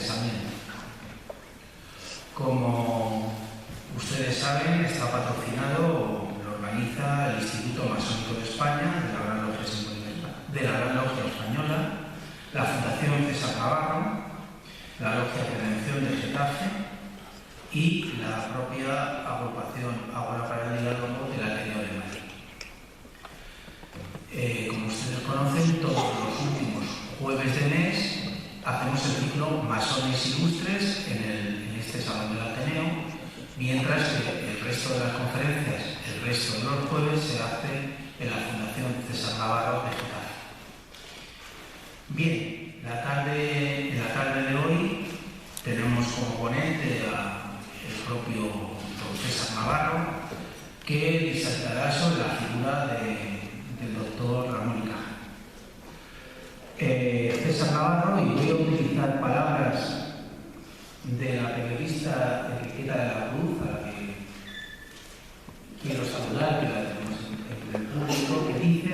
pensamiento. Como ustedes saben, está patrocinado, lo organiza el Instituto Masónico de España, de la Gran Logia Española, la Fundación César Navarro, la Logia Prevención de Getafe y la propia agrupación Ágora para el Diálogo del Ateneo de Madrid. Como ustedes conocen, todos los últimos jueves de mes hacemos el ciclo Masones Ilustres en este Salón del Ateneo, mientras que el resto de las conferencias, el resto de los jueves, se hace en la Fundación César Navarro de Getafe. Bien, en la tarde de hoy tenemos como ponente al propio don César Navarro, que disertará sobre la figura del doctor Ramón y Cajal. César Navarro, y voy a utilizar palabras de la periodista Enriqueta de la Cruz, a la que quiero saludar, que la tenemos en el público, que dice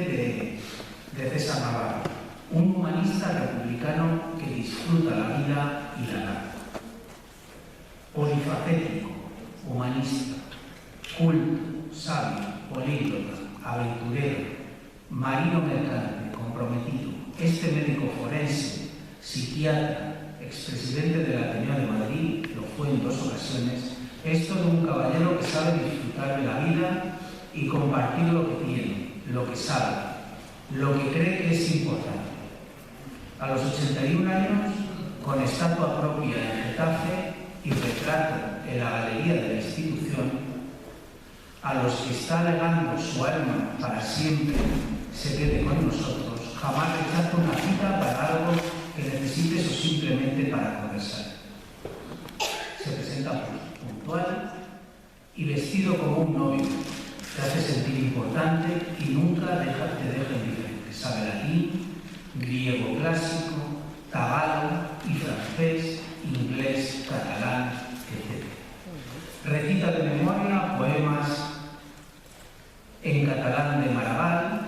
de César Navarro: un humanista republicano que disfruta la vida y la gana. Polifacético, humanista, culto, sabio, políglota, aventurero, marino mercante, comprometido, médico forense, psiquiatra, expresidente del Ateneo de Madrid, lo fue en 2 ocasiones, es todo un caballero que sabe disfrutar de la vida y compartir lo que tiene, lo que sabe, lo que cree que es importante. A los 81 años, con estatua propia en Getafe y retrato en la galería de la institución, a los que está legando su alma para siempre se quede con nosotros, jamás rechaza una cita para algo que necesites o simplemente para conversar. Se presenta puntual y vestido como un novio, te hace sentir importante y nunca te deja indiferente. Sabe latín, griego clásico, tagalo y francés, inglés, catalán, etc. Recita de memoria poemas en catalán de Maragall,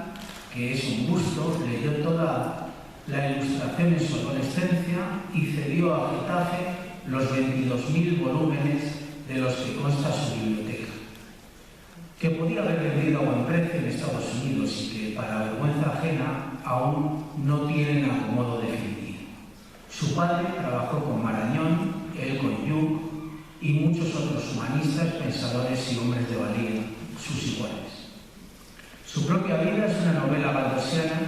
que es un gusto, leyó toda la ilustración en su adolescencia y cedió a Getafe los 22.000 volúmenes de los que consta su biblioteca, que podía haber vendido a buen precio en Estados Unidos y que, para vergüenza ajena, aún no tienen acomodo definitivo. Su padre trabajó con Marañón, él con Jung y muchos otros humanistas, pensadores y hombres de valía, sus iguales. Su propia vida es una novela baldosiana.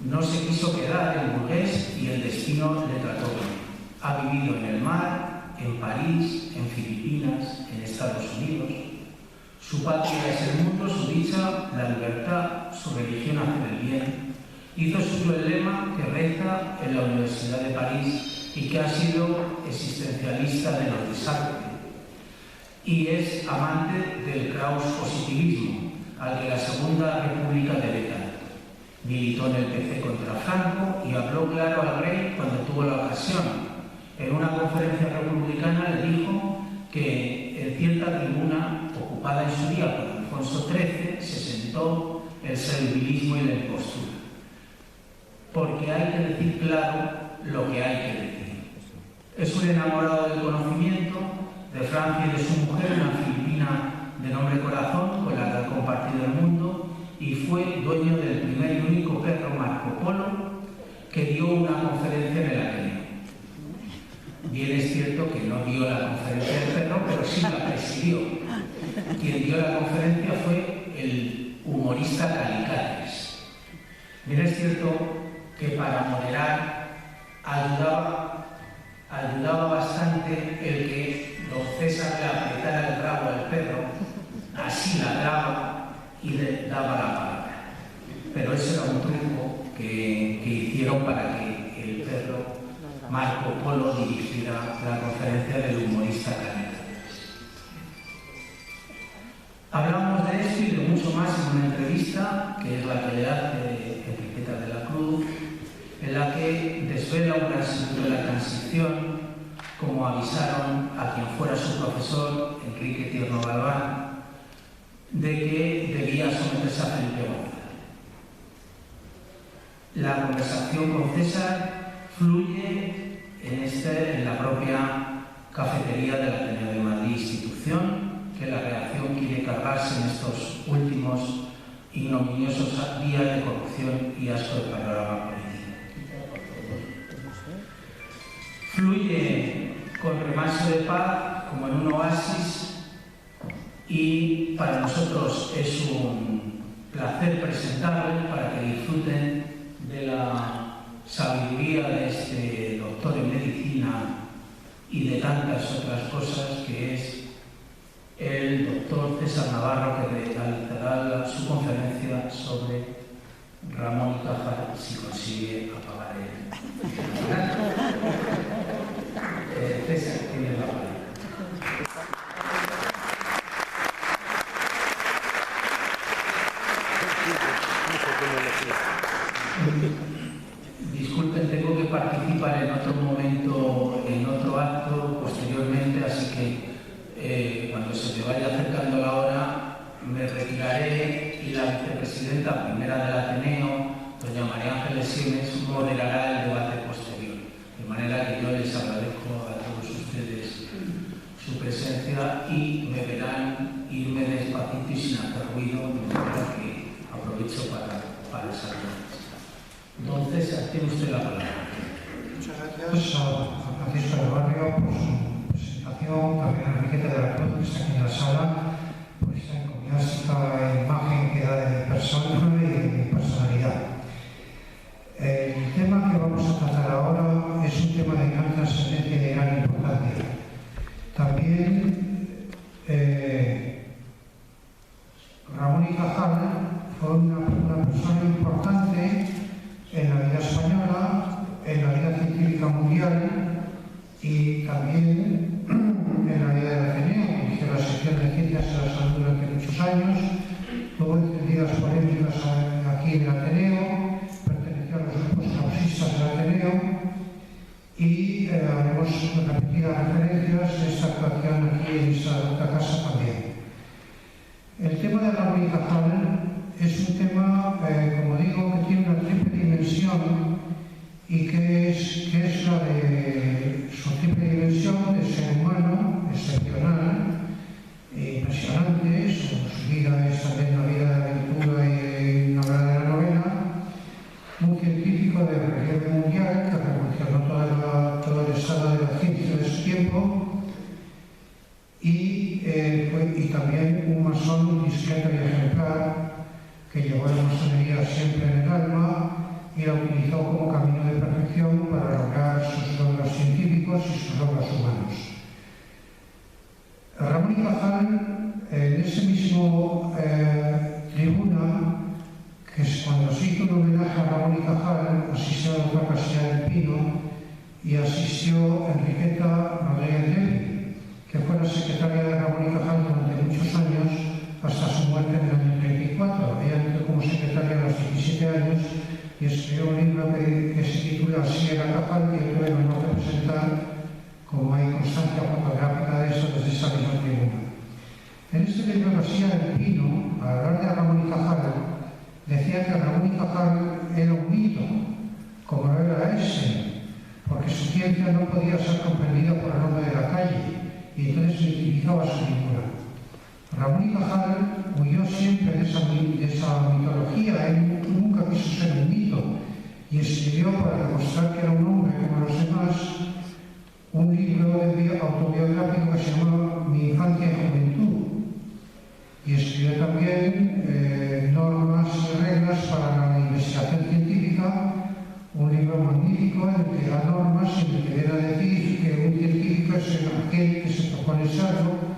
No se quiso quedar en burgués y el destino le trató bien. Ha vivido en el mar, en París, en Filipinas, en Estados Unidos. Su patria es el mundo, su dicha, la libertad, su religión hacer el bien. Hizo suyo el lema que reza en la Universidad de París y que ha sido existencialista de los desastres. Y es amante del Kraus positivismo, al que la Segunda República debe tanto. Militó en el PC contra Franco y habló claro al rey cuando tuvo la ocasión. En una conferencia republicana le dijo que en cierta tribuna, ocupada en su día por Alfonso XIII, se sentó el servilismo y la impostura. Porque hay que decir claro lo que hay que decir. Es un enamorado del conocimiento, de Francia y de su mujer, una filipina de nombre Corazón, con la que ha compartido el mundo, y fue dueño del primer y único perro Marco Polo, que dio una conferencia en el Ateneo. Bien es cierto que no dio la conferencia del perro, pero sí la presidió. Quien dio la conferencia fue el humorista Calicates. Bien es cierto que para moderar ayudaba bastante el que don César le apretara el rabo al perro, así ladraba y le daba la palabra. Pero ese era un truco que hicieron para que el perro Marco Polo dirigiera la conferencia del humorista Calicates. Hablamos de esto y de mucho más en una entrevista, que es la que le hace Enriqueta de la Cruz, en la que desvela un gran secreto de la transición, como avisaron a quien fuera su profesor, Enrique Tierno Galván, de que debía someterse a Felipe González. La conversación con César fluye en la propia cafetería del Ateneo de Madrid, institución que la reacción quiere cargarse en estos últimos ignominiosos días de corrupción y asco de panorama político. Fluye con remanso de paz como en un oasis y para nosotros es un placer presentarle para que disfruten de la sabiduría de este doctor en medicina y de tantas otras cosas que es el doctor César Navarro, que realizará su conferencia sobre Ramón y Cajal, si consigue apagar el... César, tiene la palabra. Disculpen, tengo que participar en otro momento, en otro acto posteriormente, así que cuando se me vaya acercando la hora me retiraré y la vicepresidenta primera del Ateneo, doña María Ángeles Sienes, moderará el debate posterior. De manera que yo les agradezco a todos ustedes su presencia y me verán irme despacito y sin hacer ruido, de manera que aprovecho para saludarles. Entonces, tiene usted la palabra. Muchas gracias a Francisco del Barrio por su presentación, también a Enriqueta de la Cruz, que está aquí en la sala, por esta encomiástica imagen que da de mi persona y de mi personalidad. El tema que vamos a tratar ahora es un tema de gran trascendencia y de gran importancia. También Ramón y Cajal fue una persona importante en la vida española, en la vida científica mundial y también en la vida del Ateneo. Hizo la sección de Ciencias de la Salud durante muchos años, tuvo encendidas polémicas aquí en el Ateneo, perteneció a los grupos causistas del Ateneo y haremos repetidas referencias de esta actuación aquí en esta casa también. El tema de Ramón y Cajal es un tema, como digo, que tiene una triple dimensión y que es la de su triple dimensión de ser humano, excepcional, impresionante. Su vida es también una vida de aventura y una verdadera novela. Un científico de relieve mundial que revolucionó todo el estado de la ciencia de su tiempo y también un masón discreto y ejemplar que llevó la masonería siempre en el alma y la utilizó como camino de perfección para lograr sus logros científicos y sus logros humanos. Ramón y Cajal, en ese mismo tribuna, que es cuando se hizo un homenaje a Ramón y Cajal, asistió a la doctora Castilla del Pino y asistió Enriqueta Rodríguez Levy, que fue la secretaria de Ramón y Cajal durante muchos años hasta su muerte en el año 34. Ella entró como secretaria a los 17 años y escribió un libro que se titula Así era Cajal, y yo tuve el honor de presentar, como hay constancia fotográfica de eso, desde esa misma tribuna. En este libro García del Pino, al hablar de Ramón y Cajal, decía que Ramón y Cajal era un mito, como lo era Einstein, porque su ciencia no podía ser comprendida por el hombre de la calle, y entonces utilizaba su figura. Ramón y Cajal huyó siempre de esa mitología, él nunca quiso ser un mito y escribió para demostrar que era un hombre como los demás un libro autobiográfico que se llama Mi infancia y juventud, y escribió también normas y reglas para la investigación científica, un libro magnífico en el que da normas y en el que viene a decir que un científico es aquel que se propone serlo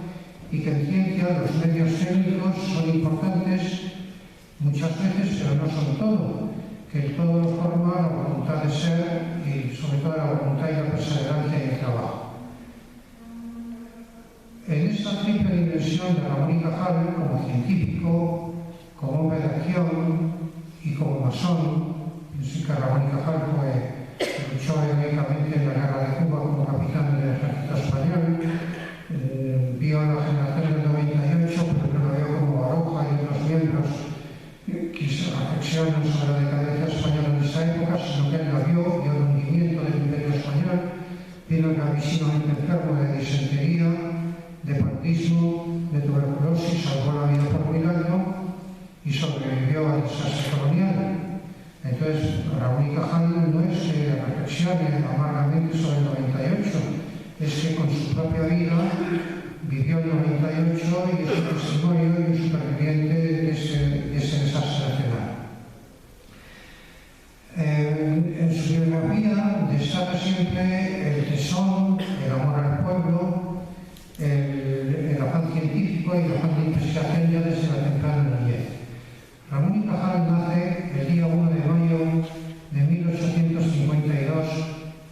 y que en ciencia los medios técnicos son importantes muchas veces, pero no son todo, que todo lo forma la voluntad de ser y sobre todo la voluntad y la perseverancia y el trabajo. En esta triple dimensión de Ramón y Cajal, como científico, como hombre de acción y como masón, pienso que Ramón y Cajal luchó heroicamente en la guerra de Cuba como capitán del ejército español, vio la generación del 98, pero no lo vio como Baroja y otros miembros que se reflexionan sobre la decadencia española en esa época, sino que él la vio el hundimiento del imperio español Raúl y Cajal no es que reflexione amargamente sobre el 98, es que con su propia vida vivió el 98 y es un testimonio y un superviviente de ese desastre nacional. En su biografía destaca siempre el tesón, el amor al pueblo, el afán científico y el afán de investigación ya desde la temprana niñez. Ramón y Cajal nace el día 1 de mayo de 1852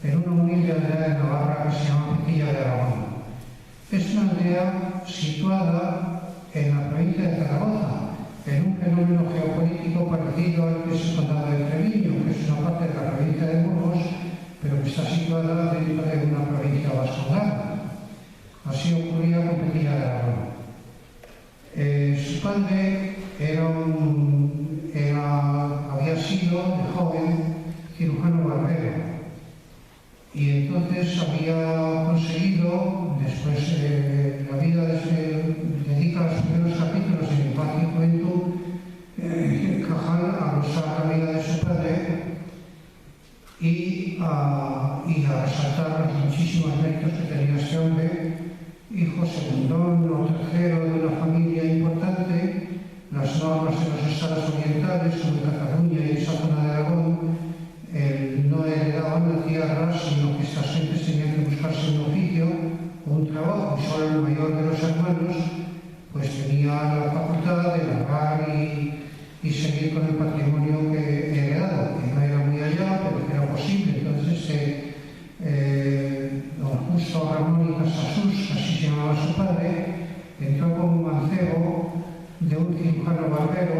en una humilde aldea de Navarra que se llama Petilla de Aragón. Es una aldea situada en la provincia de Zaragoza, en un fenómeno geopolítico parecido al que es el condado de Treviño, que es una parte de la provincia de Burgos, pero que está situada dentro de una provincia vascongada. Así ocurría con Petilla de Aragón. Su padre había sido de joven cirujano barbero y entonces había conseguido, después la vida dedica los primeros capítulos de Infancia y Juventud, Cajal a glosar la vida de su padre y a resaltar los muchísimos méritos que tenía este hombre, hijo segundón o tercero de una familia importante. Las normas de los estados orientales, como Cataluña y esa zona de Aragón, no heredaban la tierra, sino que estas gentes tenían que buscarse un oficio o un trabajo. Y solo el mayor de los hermanos pues tenía la facultad de labrar y seguir con el patrimonio que heredado, que no era muy allá, pero que era posible. Entonces, don Justo Ramón y Casasús, así se llamaba su padre, entró como mancebo de un cirujano barbero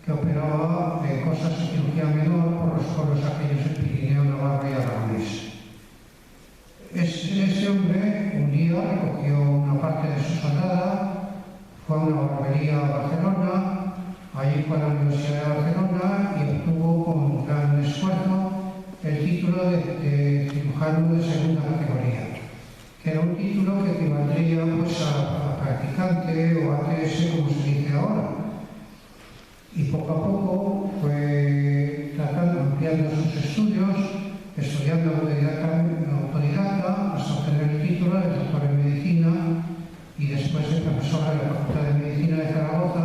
que operaba cosas de cirugía menor por los pueblos aquellos del Pirineo, Navarra y Aragonés. Este hombre un día recogió una parte de su soldada, fue a una barbería a Barcelona, allí fue a la Universidad de Barcelona y obtuvo con gran esfuerzo el título de cirujano de segunda categoría, que era un título que equivaldría pues, a practicante o ATS, como se dice ahora. Y poco a poco fue ampliando sus estudios, estudiando autodidacta hasta obtener el título de doctor en medicina y después de profesor de la Facultad de Medicina de Zaragoza,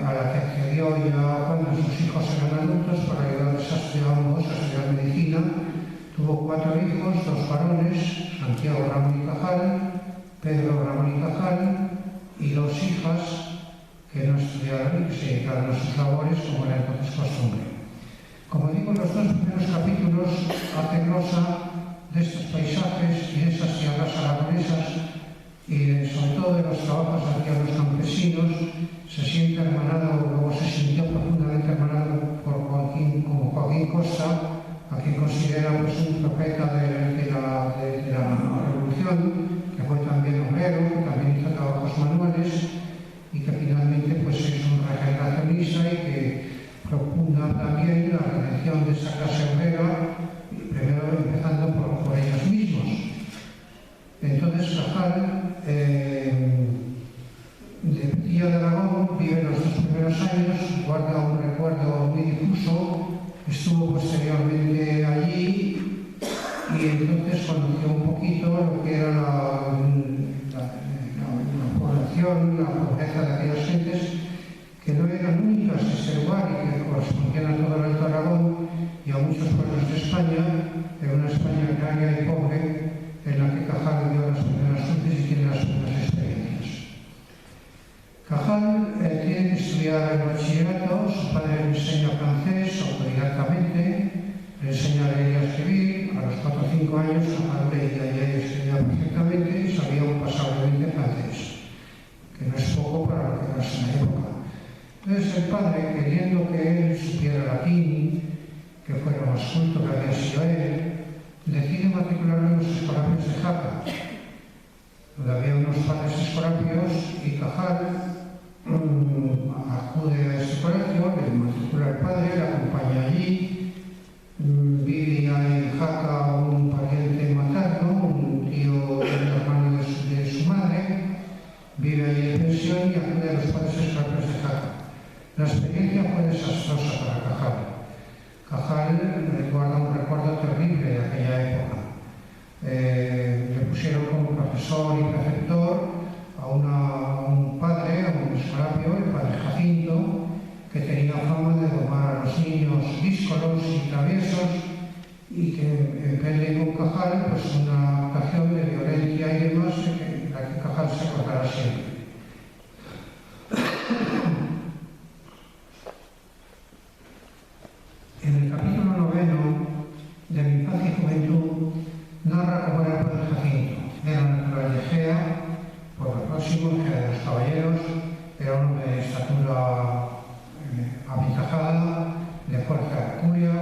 a la que accedió ya cuando sus hijos eran adultos para ayudarles a estudiar medicina. Tuvo 4 hijos, 2 varones, Santiago Ramón y Cajal, Pedro Ramón y Cajal, y 2 hijas que no estudiaron y que se dedicaron a sus labores como era entonces costumbre. Como digo, los 2 primeros capítulos hacen glosa de estos paisajes y de esas tierras aragonesas y sobre todo de los trabajos hacia los campesinos. Se siente hermanado, luego se sintió profundamente hermanado por Joaquín Costa, a quien considera pues, un profeta de la revolución, que fue también obrero, que también hizo trabajos manuales y que finalmente pues, es un regeneracionista y que propugna también la redención de esa clase obrera, primero empezando por ellos mismos. Entonces Cajal, de Petilla de Aragón, vive los 2 primeros años, guarda un recuerdo muy difuso. Estuvo posteriormente allí y entonces conoció un poquito lo que era la población, la pobreza de aquellas gentes que no eran únicas de ese lugar y que correspondían a todo el Alto Aragón y a muchos pueblos de España, de una España agraria y pobre en la que Cajal dio las primeras luces y tiene las primeras experiencias. Cajal tiene que estudiar el bachillerato, su padre le enseña francés autodidactamente, le enseña a leer y a escribir. A los 4 o 5 años Cajal leía y escribía perfectamente y sabía pasablemente francés, que no es poco para lo que era en la época. Entonces el padre, queriendo que él supiera latín, que fuera más culto que había sido él, decide matricularlo en los escolapios de Jaca, donde había unos padres escolapios y Cajal acude a ese colegio, le matricula el padre, le acompaña allí, vivía en Jaca un pariente materno, un tío, el hermano de su madre, vive allí en pensión y acude a los padres escolapios de Jaca. La experiencia fue desastrosa para Cajal. Cajal guarda un recuerdo terrible de aquella época. Le pusieron como profesor y preceptor a un padre, a un escolapio, el padre Jacinto, que tenía fama de domar a los niños díscolos y traviesos y que emprende con Cajal pues, una actuación de violencia y demás en la que Cajal se acordará siempre. En el capítulo 9 de Mi infancia y juventud narra cómo era el padre Jacinto. Era natural de Egea, pueblo próximo, Egea de los Caballeros, era un hombre de estatura aventajada, de fuerza hercúlea,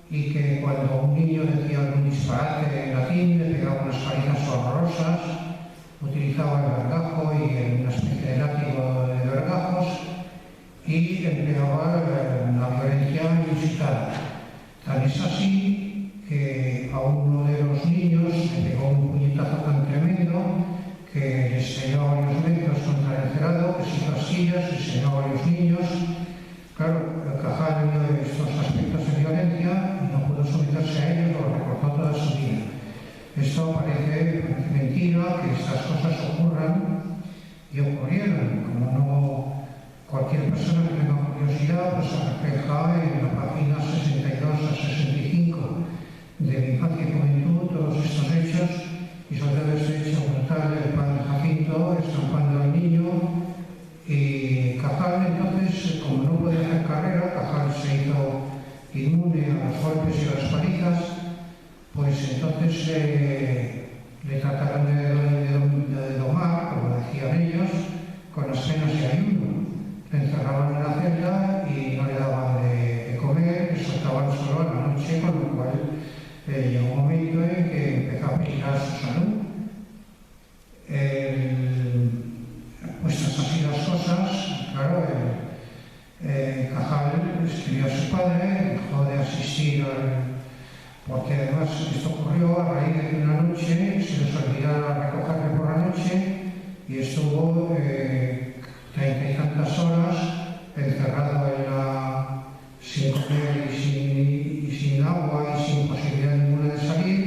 y que cuando un niño decía algún disparate en latín, le pegaba unas palizas horrorosas, utilizaba el vergajo y una especie de látigo de vergajos, y empleaba una violencia inusitada. Tan es así que a uno de los niños le pegó un puñetazo tan tremendo que le estrelló varios metros contra el cerrado, que se hizo astillas, le enseñó a varios niños. Claro, Cajal vio estos aspectos de violencia y no pudo someterse a ellos, lo recordó toda su vida. Esto parece mentira, que estas cosas ocurran y ocurrieron. Como no, cualquier persona que tenga curiosidad pues se refleja en la página 62 a 65 de Mi infancia y juventud, todos estos hechos, y sobre todo este hecho brutal del padre Jacinto estampando al niño. Y Cajal entonces, como no podía hacer carrera, Cajal se hizo inmune a los golpes y a las palizas, pues entonces le trataron de domar, como decían ellos, con las penas de ayuno. Le encerraban en la celda y no le daban de comer, le soltaban solo a la noche, con lo cual llegó un momento en que empezó a peligrar su salud. Puestas así las cosas, claro, Cajal escribió a su padre, dejó de asistir porque además esto ocurrió a raíz de que una noche se les olvidara recogerle por la noche y estuvo 30 y tantas horas encerrado sin comer y sin agua y sin posibilidad ninguna de salir.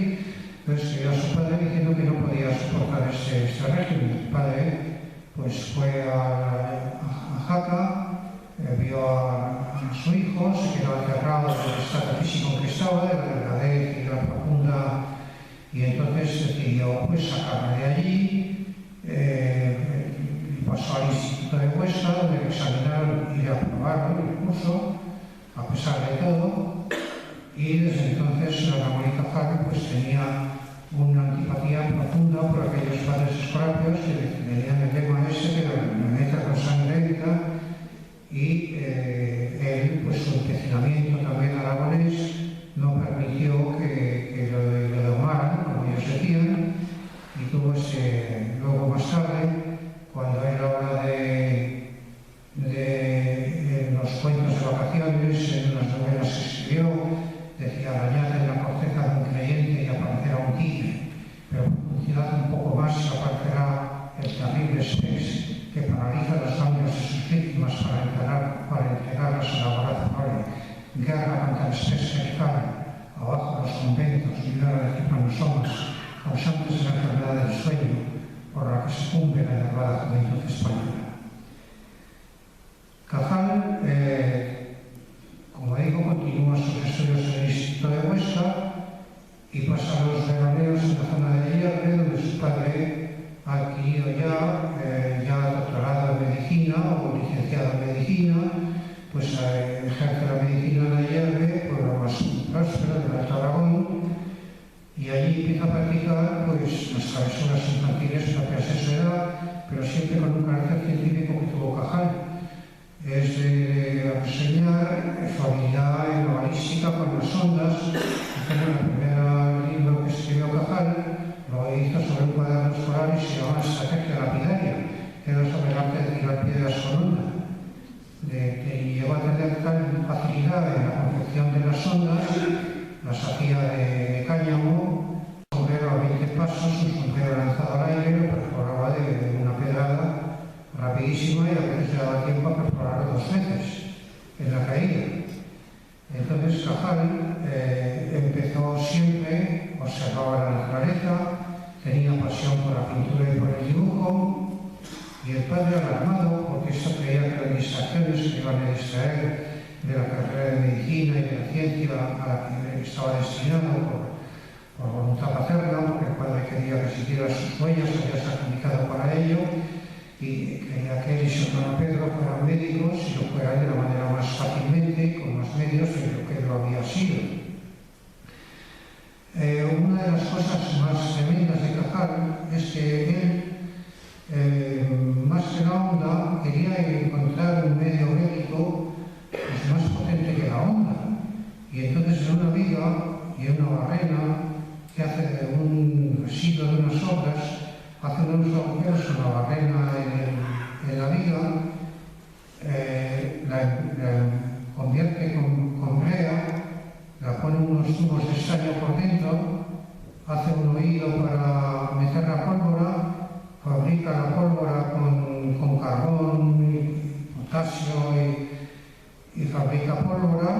Entonces escribió a su padre diciendo que no podía soportar este régimen. El padre pues fue a Jaca, vio a su hijo, se quedó aterrado del estado físico en que estaba, de la delgadez y de la profunda, y entonces decidió pues sacarme de allí, pasó al Instituto de Huesca, donde le examinaron y le aprobaron el curso, a pesar de todo, y desde entonces Ramón y Cajal pues tenía una antipatía profunda por aquellos padres escolapios que tenían el lema ese que me meta con sangre y él, pues su empecinamiento también aragonés no permitió que lo domaran, como ellos decían, y tuvo luego más tarde, cuando era hora de los cuentos de vacaciones, en unas novelas que escribió, decía arañar en la corteza de un creyente y aparecerá un tigre, pero profundidad un poco más aparecerá el terrible Spes que paraliza las ganglios de sus víctimas para entregarlas a la voraz prole. Guerra contra el Spes cervical, abajo los conventos, libera de tripanosomas, causantes de la enfermedad del sueño, por la que sucumbe la enervada juventud española. Cajal, como digo, continúa sus estudios en el Instituto de Huesca y pasa los veraneos en la zona de Hierve, donde su padre ha adquirido ya doctorado en medicina o licenciado en medicina, pues ejerce la medicina en Hierve, pueblo más próspero del Alto Aragón, y allí empieza a practicar pues, las travesuras infantiles propias de su edad, pero siempre con un carácter científico que tuvo Cajal. Es de enseñar su habilidad en la balística con las ondas. El primer libro que escribió Cajal lo hizo sobre un cuaderno escolar y se llama Estrategia lapidaria, que era sobre el arte de tirar piedras con onda. Y llegó a tener tal facilidad en la confección de las ondas, las hacía de cáñamo, un sombrero a 20 pasos, un sombrero lanzado al aire, lo perforaba de una pedrada rapidísima y a veces le daba tiempo a perforarlo 2 veces en la caída. Entonces Cajal empezó siempre, observaba la naturaleza, tenía pasión por la pintura y por el dibujo, y el padre, alarmado porque esto creía que las distracciones que iban a distraer de la carrera de medicina y de la ciencia a la que estaba destinado por voluntad paterna, porque el padre quería que siguiera sus huellas, había sacrificado para ello, y creía que él y su hermano Pedro fueran médicos y lo fueran de la manera más fácilmente, con más medios de lo que lo había sido. Una de las cosas más tremendas de Cajal es que él, más que la onda, quería encontrar un medio médico pues, más potente que la onda. Y entonces en una viga y en una barrena que hace de un residuo de unas obras, hace unos agujeros en la barrena en la viga, la convierte con brea, la pone unos tubos de estaño por dentro, hace un oído para meter la pólvora, fabrica la pólvora con carbón, potasio y fabrica pólvora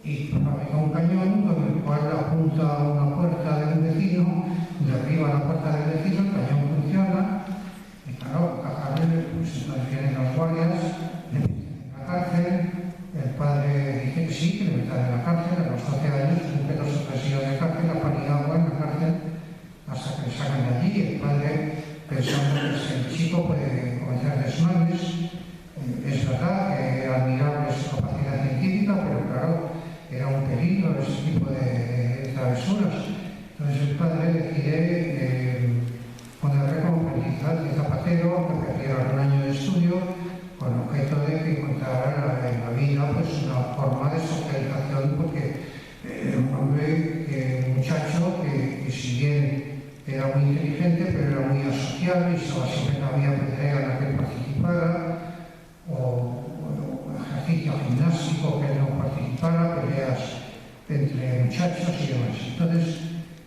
y fabrica un cañón con el cual apunta a una puerta de un vecino, derriba la puerta del vecino, el cañón funciona y claro, Cajal, pues entonces vienen los guardias, le meten en la cárcel, el padre dice que sí, que le metan en la cárcel, a los 12 años cumple 2 o 3 días de cárcel, a Paniagua en la cárcel, hasta que le sacan de allí. El padre, pensando que el chico puede cometer desmanes, es verdad que era admirable su capacidad científica, pero claro, era un peligro ese tipo de travesuras. Entonces el padre decide ponerle como aprendizaje de zapatero, que perdiera un año de estudio, con objeto de que encontrara en la vida pues, una forma de socialización, porque era un hombre, un muchacho que si bien era muy inteligente, pero era muy asocial y estaba siempre en la vía pedrea en la que él participara, o ejercicio gimnástico que él no participara, peleas entre muchachos y demás. Entonces,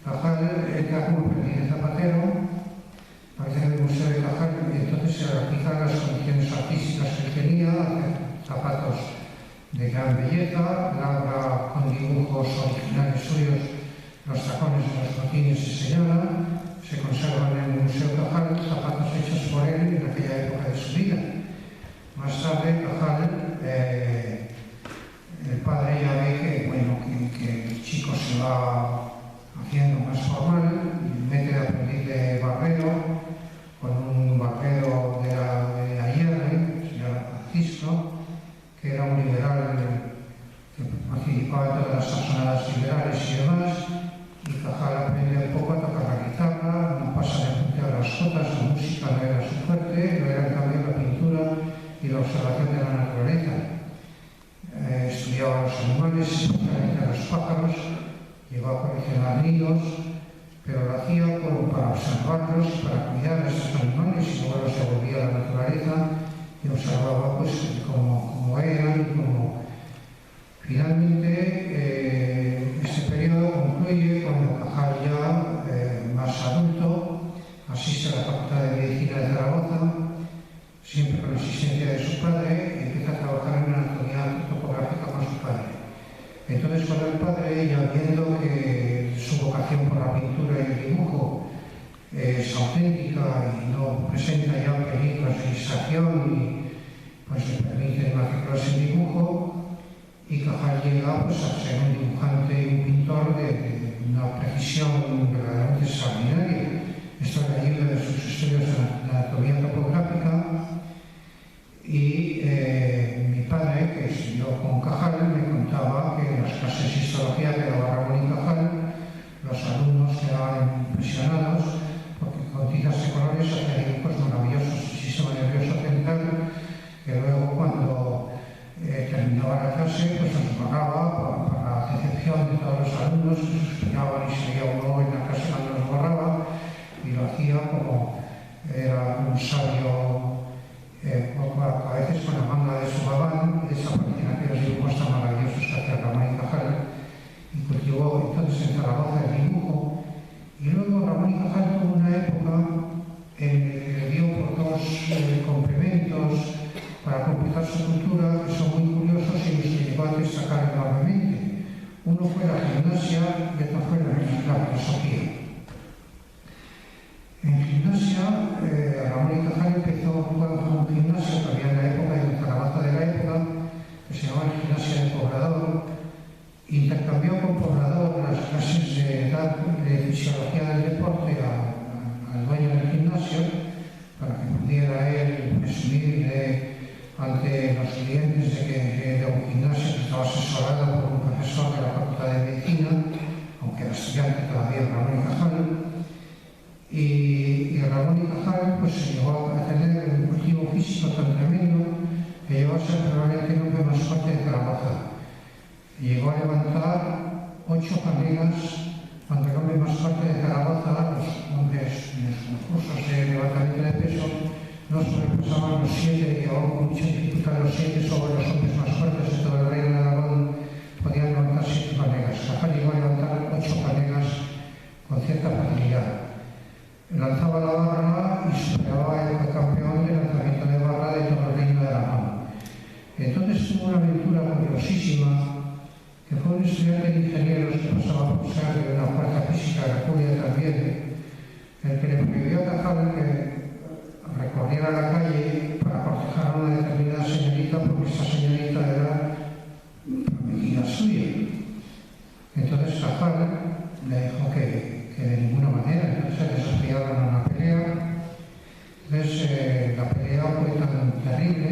Cajal entra como aprendiz de zapatero, parece que el Museo de Cajal, y entonces se realizan las condiciones artísticas que él tenía, hacer zapatos de gran belleza, labra con dibujos originales suyos, los tacones de los botines se señalan, se conservan en el Museo Cajal, zapatos hechos por él en aquella época de su vida. Más tarde, Cajal, el padre ya ve que, bueno, que el chico se va haciendo más formal y mete de aprendiz de barbero con un barbero de Ayerre, que se llama Francisco, que era un liberal que participaba en todas las personadas liberales y demás, y Cajal aprende un poco a tocar la guitarra, no pasa de puntear las jotas, la música no era su fuerte, no era en cambio la pintura y la observación de la naturaleza. Estudiaba los animales, especialmente a los pájaros, llegó a coleccionar nidos, pero lo hacía para observarlos, para cuidar de estos animales y luego los devolvía a la naturaleza y observaba pues, cómo eran y cómo. Finalmente, este periodo concluye cuando Cajal ya más adulto asiste a la Facultad de Medicina de Zaragoza, siempre con la asistencia de su padre, y empieza a trabajar en anatomía topográfica con su padre. Entonces, cuando el padre, ya viendo que su vocación por la pintura y el dibujo es auténtica y no presenta ya peligros de distracción, y pues le permite matricularse en dibujo, y Cajal llega pues, a ser un dibujante y un pintor de una precisión verdaderamente extraordinaria. Esto le ayuda de sus estudios de anatomía topográfica. Y mi padre, que estudió con Cajal, me contaba que en las clases de historiografía que daba Ramón y Cajal, los alumnos quedaban impresionados porque con tizas de colores hacía dibujos maravillosos del sistema nervioso central, que luego cuando terminaba la clase pues nos borraba para la decepción de todos los alumnos que suspiraban y se veía uno en la clase cuando nos borraba, y lo hacía como era un sabio. A veces con la manga de su gabán desaparecían aquellos dibujos tan maravillosos que hacía Ramón y Cajal, y cultivó entonces en Zaragoza el dibujo. Y luego Ramón y Cajal tuvo una época en la que le dio por 2 complementos para completar su cultura, que son muy curiosos y los que llevó a tengo que destacar enormemente. Uno fue la gimnasia y otro fue la filosofía. En gimnasia, Ramón y Cajal empezó con gimnasia todavía en la época de Zaragoza de la época, que se llamaba gimnasia de Poblador. Intercambió con Poblador las clases de fisiología del deporte al dueño del gimnasio para que pudiera él presumir ante los clientes de que era un gimnasio que estaba asesorado por un profesor de la Facultad de Medicina, aunque era estudiante todavía Ramón y Cajal. Y Ramón y Cajal pues llegó a tener un cultivo físico tan tremendo que llegó a ser probablemente el hombre más fuerte de Zaragoza. Llegó a levantar 8 panelas cuando el hombre más fuerte de Zaragoza, los hombres en los concursos de levantamiento de peso, no sobrepasaban los 7, llegó con mucha dificultad los 7 sobre los hombres más fuertes de todo el reino de Aragón, podían levantar 7 panelas. Cajal llegó a levantar 8 panelas con cierta facilidad. Lanzaba la barra y superaba el campeón de lanzamiento de barra de todo el reino de Aragón. Entonces tuvo una aventura curiosísima, que fue un estudiante de ingenieros que pasaba por ser de una fuerza física hercúlea también, el que le prohibió a Cajal que recorriera la calle para cortejar a una determinada señorita, porque esa señorita era prometida suya. Entonces Cajal le dijo que de ninguna manera, entonces se desafiaron a una pelea. Entonces la pelea fue tan terrible,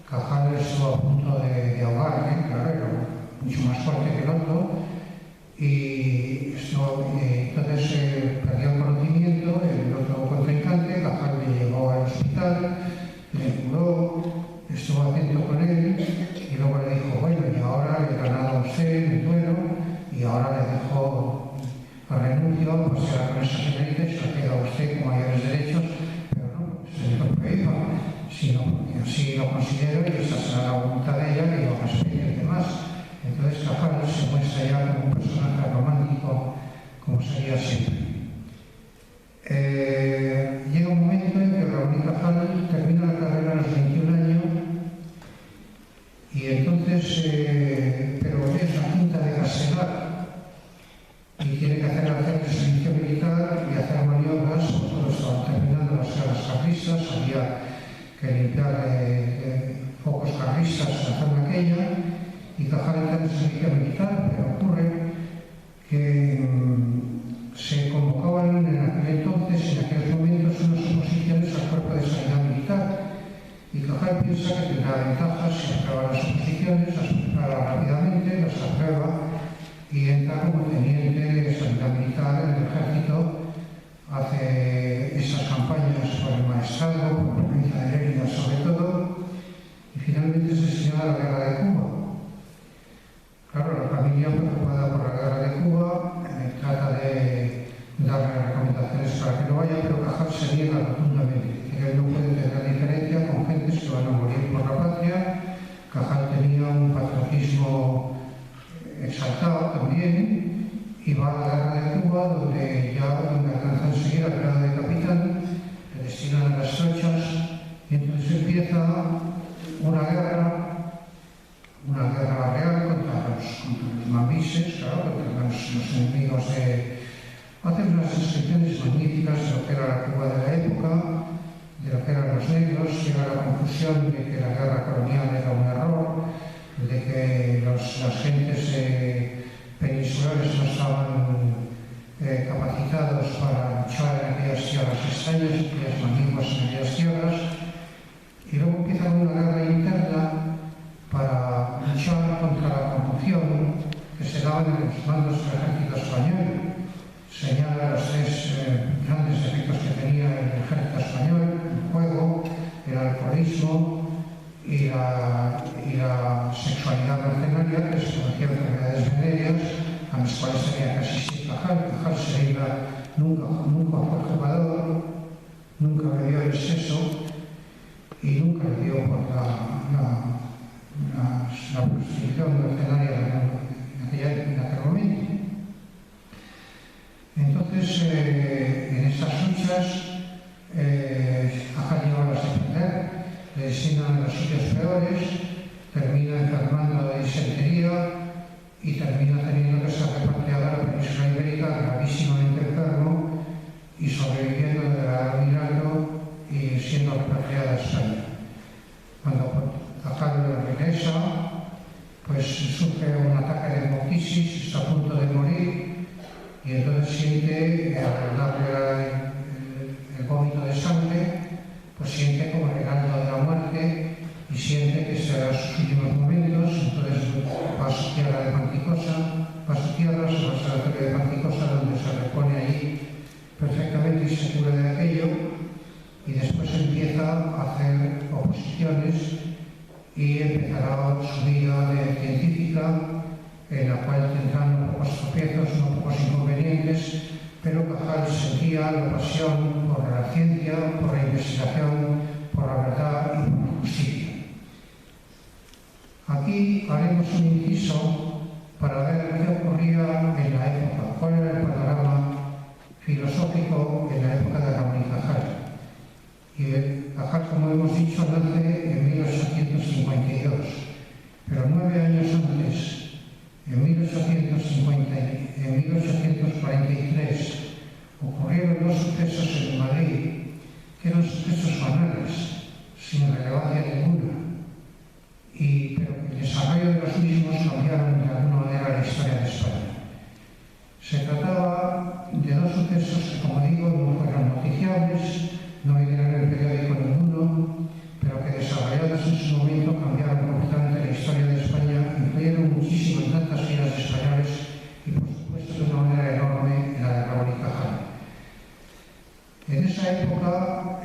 Cajal estuvo a punto de ahogarle, claro, era mucho más fuerte que el otro, y entonces perdió el conocimiento, el otro contrincante. Cajal le llevó al hospital, le curó, estuvo atento con él, y luego le dijo, bueno, y ahora le he ganado a usted en el duelo, y ahora le dejo a renuncio, pues será con esa señorita y se queda usted con mayores derechos, pero no porque se le prohíba, sino porque así lo considero y esa será la voluntad de ella, que yo respeto y demás. Entonces Cajal se muestra ya como un personaje romántico, como sería siempre. Llega un momento en que Ramón y Cajal termina la carrera a los 21 años y entonces, pero es la quinta de castelar y tiene que hacer el servicio militar y hacer maniobras, por todo estaban terminando las guerras carlistas, había que limpiar focos carlistas en la zona aquella, y Cajal entra en el servicio militar, pero ocurre que se convocaban en aquel entonces, en aquellos momentos, unas oposiciones al cuerpo de sanidad militar, y Cajal piensa que tendrá ventajas si aprueba las oposiciones, las prepara rápidamente, las aprueba y entra como teniente de sanidad militar en el ejército, hace esas campañas por el Maestrazgo, por la provincia de Lérida sobre todo, y finalmente es destinado a la guerra de Cuba. Claro, la familia preocupada por la guerra de Cuba trata de darle recomendaciones para que no vaya, pero Cajal se niega rotundamente. Dice que él no puede tener diferencia con gentes que van a morir por la patria. Cajal tenía un patriotismo exaltado también y va a la guerra de Cuba, donde alcanza enseguida el grado de capitán, le destinan a las trochas y entonces empieza una guerra real contra los mambises, claro, contra los enemigos de... Hacen unas descripciones magníficas de lo que era la Cuba de la época, de lo que eran los negros, llega a la conclusión de que la guerra colonial era un error, de que las gentes peninsulares no estaban capacitados para luchar en aquellas tierras extrañas, aquellas maniguas en aquellas tierras, y luego empieza una guerra interna para luchar contra la corrupción que se daba en los mandos del ejército español. Señala los 3 grandes defectos que tenía el ejército español: el juego, el alcoholismo y la sexualidad mercenaria, que se conocía enfermedades venéreas a las cuales tenía que asistir Cajal. Cajal se iba, nunca fue jugador, nunca bebió en exceso y nunca le dio por la prostitución mercenaria en aquel momento. Entonces, en estas luchas, Cajal llegó a las de perder, le destinan a los sitios peores, termina enfermando de disentería y termina teniendo que ser repatriado a la península ibérica, gravísimamente enfermo y sobreviviendo de grado milagro y siendo repatriado a España. Cuando Cajal regresa, pues sufre un ataque de hemoptisis, está a punto de morir y entonces siente, al darle el vómito de sangre, pues siente como el heraldo de la muerte y siente que serán sus últimos momentos. Entonces va a su tierra de Panticosa, va a su tierra, se va al sanatorio de Panticosa, donde se repone allí perfectamente y se cura de aquello, y después empieza a hacer oposiciones y empezará su vida científica, en la cual tendrá no pocos tropiezos, no pocos inconvenientes, pero Cajal sentía la pasión por la ciencia, por la investigación, por la verdad y por la justicia. Aquí haremos un inciso para ver qué ocurría en la época, cuál era el panorama filosófico en la época de Ramón y Cajal. Y Cajal, como hemos dicho, nace en 1852, pero 9 años antes, en 1843, ocurrieron dos sucesos en Madrid, que eran sucesos banales, sin relevancia ninguna, pero el desarrollo de los mismos cambiaron de alguna manera la historia de España. Se trataba de dos sucesos que, como digo, no fueron noticiables, no vinieron en el periódico ninguno, pero que desarrollados en su momento cambiaron completamente la historia de España, influyeron muchísimo en tantas vidas españoles y, por supuesto, de una manera enorme en la de Ramón y Cajal. En esa época,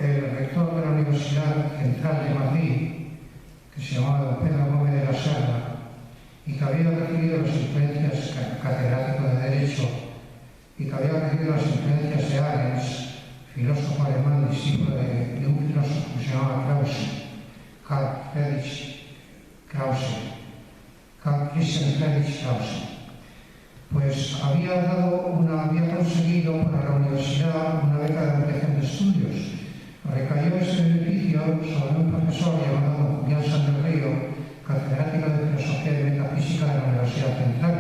el rector de la Universidad Central de Madrid, que se llamaba don Pedro Gómez de la Serna, y que había recibido las influencias catedrático de Derecho, y que había recibido las influencias de Arens, filósofo alemán, discípulo de un filósofo que se llamaba Karl Christian Friedrich Krause, pues había conseguido para la universidad una beca de ampliación de estudios. Recayó ese beneficio sobre un profesor llamado Julián San del Río, catedrático de Filosofía y Metafísica de la Universidad Central.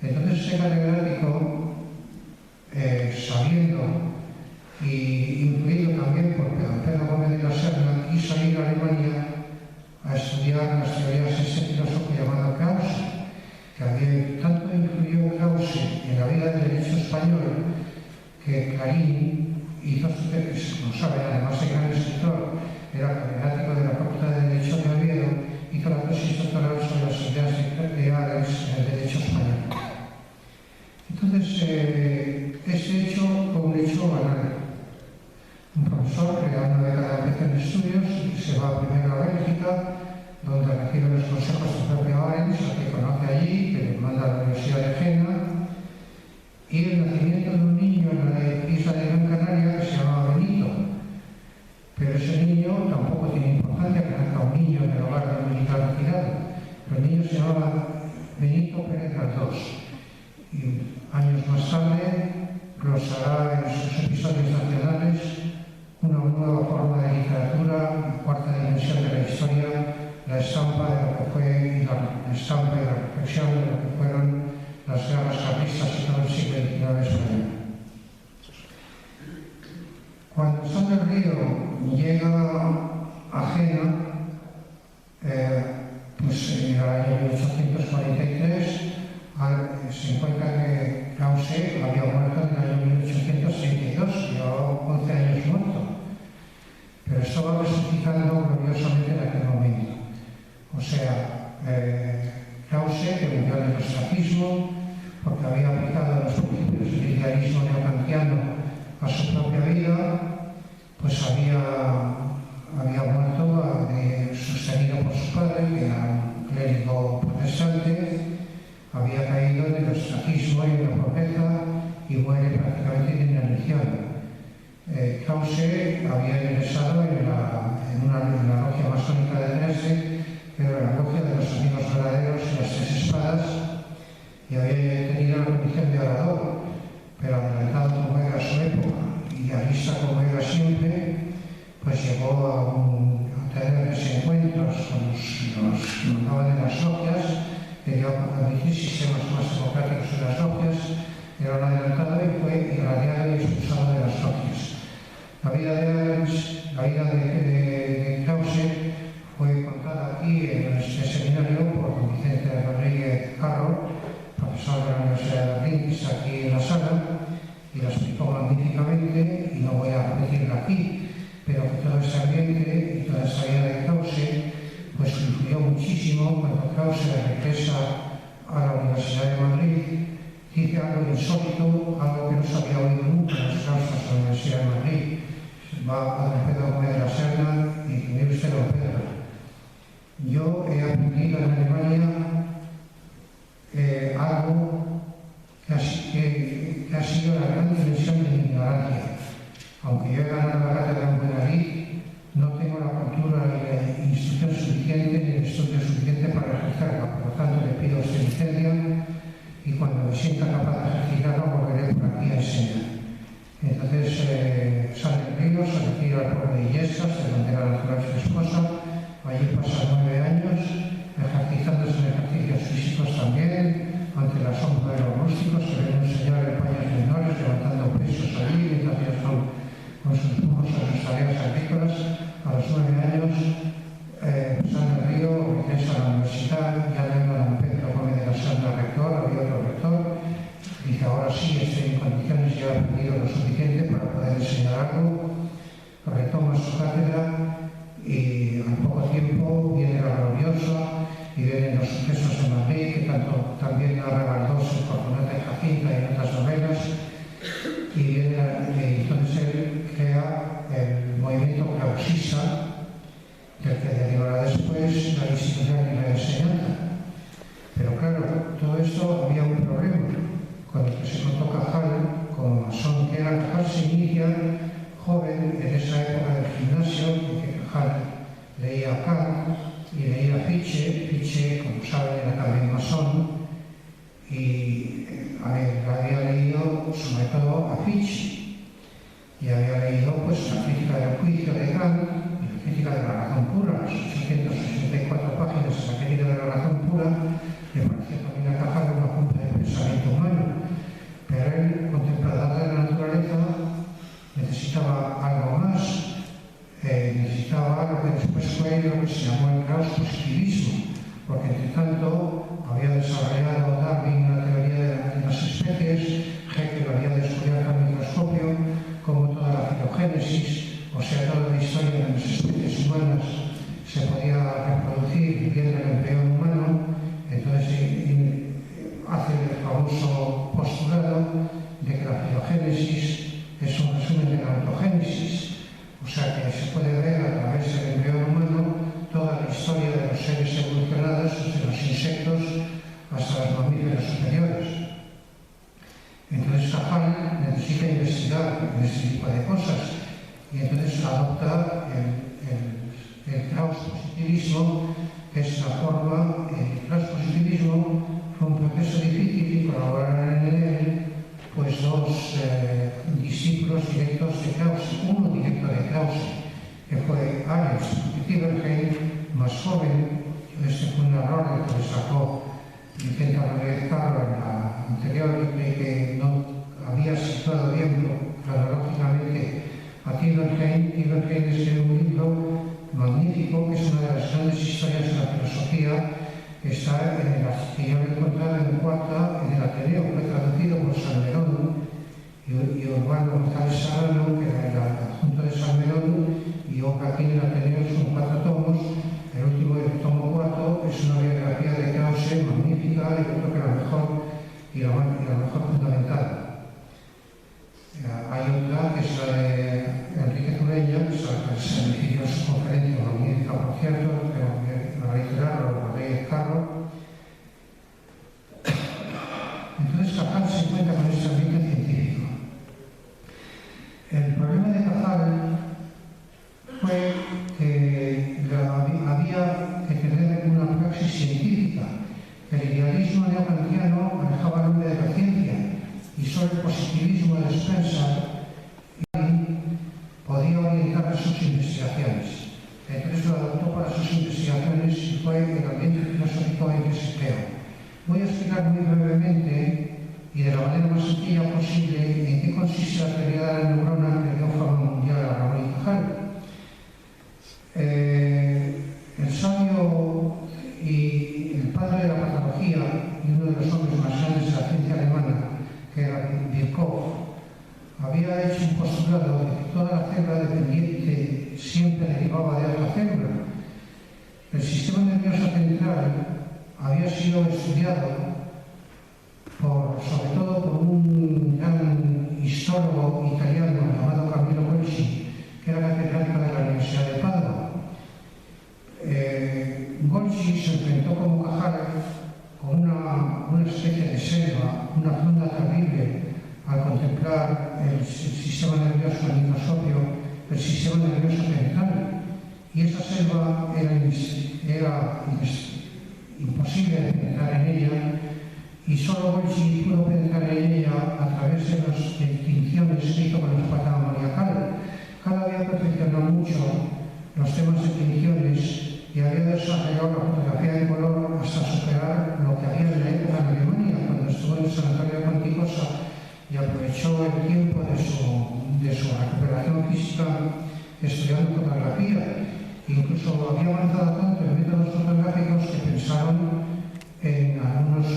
Entonces ese catedrático, sabiendo y influido también por Pedro Gómez de la Serna, quiso ir a Alemania a estudiar las teorías de ese filósofo llamado Krause, que tanto influyó Krause en la vida del derecho español que Clarín hizo su tesis, como saben, además de gran escritor, era catedrático de la Facultad de Derecho de Oviedo, hizo la tesis doctoral sobre las ideas de Arens en el derecho español. Entonces, ese hecho fue un hecho banal. Un profesor que da una beca de ampliación de estudios y se va primero a Bélgica, donde recibe los consejos del propio Arens, al que conoce allí, que le manda a la Universidad de Jena, y el nacimiento de un niño en la isla de Gran Canaria que se llamaba Benito. Pero ese niño tampoco tiene importancia, que nazca un niño en el hogar de un militar retirado. Pero el niño se llamaba Benito Pérez Galdós. Y años más tarde glosará en sus episodios nacionales una nueva forma de literatura, la cuarta dimensión de la historia, la estampa de lo que fue, y la estampa y la reflexión de lo que fueron las guerras carlistas y todo el siglo XIX español. Cuando San del Río llega a Jena, pues en el año 1843, se encuentra que Krause había muerto en el año 1832, llevaba 11 años muerto, pero estaba resucitando gloriosamente en aquel momento. O sea, Krause, que murió en el ostracismo, porque había aplicado los principios del idealismo neokantiano a su propia vida, pues había muerto sostenido por su padre, que era un clérigo protestante, había caído en el ostracismo y en la pobreza y muere prácticamente de inanición. Krause había ingresado en la logia masónica de Dresde, que era la logia de los amigos verdaderos y las tres espadas, y había tenido la condición de orador, pero adelantado como era su época y a vista como era siempre, pues llegó a tener ese encuentro los que mandaban en las logias, quería admitir sistemas más democráticos en las logias, era un adelantado y fue irradiado y expulsado de las logias. La vida de Adams, la vida de Krause, fue contada aquí en este seminario por don Vicente Rodríguez Carro, profesor de la Universidad de Berlín, que está aquí en la sala, y la explicó magníficamente, y no voy a repetirla aquí, pero que todo este ambiente y toda esta vida de Krause pues influyó muchísimo. Cuando Krause regresa a la Universidad de Madrid, dice algo insólito, algo que no se había oído nunca en los claustros de la Universidad de Madrid. Va a don Pedro Gómez de la Serna y mire usted, don Pedro, yo he aprendido en Alemania algo que ha sido la gran dimensión de mi ignorancia. Aunque yo he ganado la cátedra en Buenalí, no tengo la cultura ni la instrucción suficiente ni el estudio suficiente para ejercerla. Por lo tanto, le pido usted licencia y cuando me sienta capaz de ejercitarla volveré por aquí a enseñar. Entonces sale el río, se retira al pueblo de Illescas, de donde era natural su esposa. Allí pasa 9 años, ejercitándose en ejercicios físicos también, ante la sombra de los rústicos que ven un señor en paños menores levantando pesos allí, mientras ellos con sus hijos a sus tareas agrícolas. A los 9 años sale el río, regresa a la universidad, ya no era don Pedro Gómez de la Serna rector, había otro rector. Dice, ahora sí, estoy en condiciones, ya he aprendido lo suficiente para poder enseñar algo. Retoma su cátedra y al poco tiempo viene la gloriosa y vienen los sucesos de Madrid, que tanto también narra Galdós en Fortunata y Jacinta y en otras novelas. Y viene, entonces él crea el movimiento clausista, del que derivará después la institución y la enseñanza. Pero claro, todo esto había un problema. Con el que se contó Cajal, como masón que era, Cajal se inicia joven en esa época del gimnasio, en que Cajal leía Kant y leía Fichte. Fichte, como saben, era también masón y había leído sobre todo a Fichte y había leído pues la crítica del juicio de Kant y la crítica de la razón pura, las 864 páginas de la crítica de la razón pura. Le parecía también a Cajal una punta del pensamiento humano, pero él, contemplador de la naturaleza, necesitaba algo más, necesitaba algo que después fue lo que se llamó el positivismo, porque entre tanto había desarrollado Darwin una teoría de las especies, Haeckel había descubierto al microscopio como toda la filogénesis, o sea, toda la historia de las especies humanas se podía reproducir viendo el embrión humano. Entonces hace el famoso postulado de que la filogénesis es un resumen de la ontogénesis, o sea que se puede ver a través del embrión humano toda la historia de los seres evolucionados, desde los insectos hasta los mamíferos superiores. Entonces Cajal necesita investigar en este tipo de cosas y entonces adopta el positivismo, que es la forma. El positivismo fue un proceso difícil y colaboraron en él pues dos discípulos directos de Krause, uno directo de Krause, que fue Arias Tieberheim, más joven. Este fue un error que le sacó Vicente Rodríguez Carro en la anterior, de que no había situado bien cronológicamente a Tieberheim. Tieberheim escribió un libro magnífico, que es una de las grandes historias de la filosofía, que está en el que yo lo he encontrado en Cuarta, en el Ateneo, fue traducido por Salmerón y Urbano González Serrano, que era el adjunto de Salmerón, y obra aquí en el Ateneo. Son 4 tomos. El último, el tomo 4, es una biografía de Krause magnífica, y yo creo que la mejor y la mejor fundamental. Hay otra, que es la de Enrique Zureña, que es la que se dirigió su conferencia magnífica, por cierto, que la reiterar, Rodríguez Carro. Entonces Cajal se encuentra con este ambiente científico. El problema de Cajal fue que había que tener una praxis científica. El idealismo neokantiano manejaba el nombre de la ciencia y solo el positivismo de Spencer podía orientar sus investigaciones. Entonces lo adoptó para sus investigaciones explicar muy brevemente y de la manera más sencilla posible en qué consiste la teoría de la neurona que dio forma mundial a Ramón y Cajal. El sabio y el padre de la patología y uno de los hombres más grandes de la ciencia alemana, que era Virchow, había hecho un postulado de que toda la célula dependiente siempre derivaba de otra célula. El sistema nervioso central había sido estudiado sobre todo por un gran histólogo italiano llamado Camillo Golgi, que era catedrático de la Universidad de Padua. Golgi se enfrentó como Cajal con una especie de selva, una funda terrible, al contemplar el sistema nervioso, el microscopio, el sistema nervioso central. Y esa selva era imposible de penetrar en ella, y solo Golgi pudo penetrar en ella a través de las distinciones que hizo con la espata amoníacal. Cada había perfeccionado mucho los temas de tinciones y había desarrollado la fotografía de color hasta superar lo que había en la época en Alemania, cuando estuvo en el Sanatorio de Panticosa y aprovechó el tiempo de su recuperación física estudiando fotografía. Incluso había avanzado tanto en métodos fotográficos que pensaron en algunos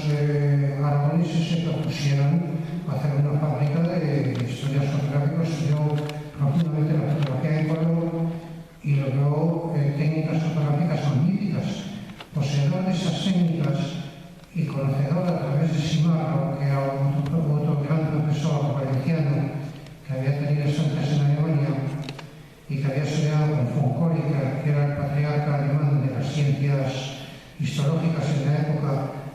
aragoneses que propusieran hacer una fábrica de estudios fotográficos. Estudió profundamente la fotografía de color y logró técnicas fotográficas magníficas. Poseedor de esas técnicas y conocedor a través de Simarro, que era otro gran profesor valenciano que había tenido estancias en Alemania y que había estudiado con von Kolliker, que era el patriarca alemán de las ciencias histológicas en la época,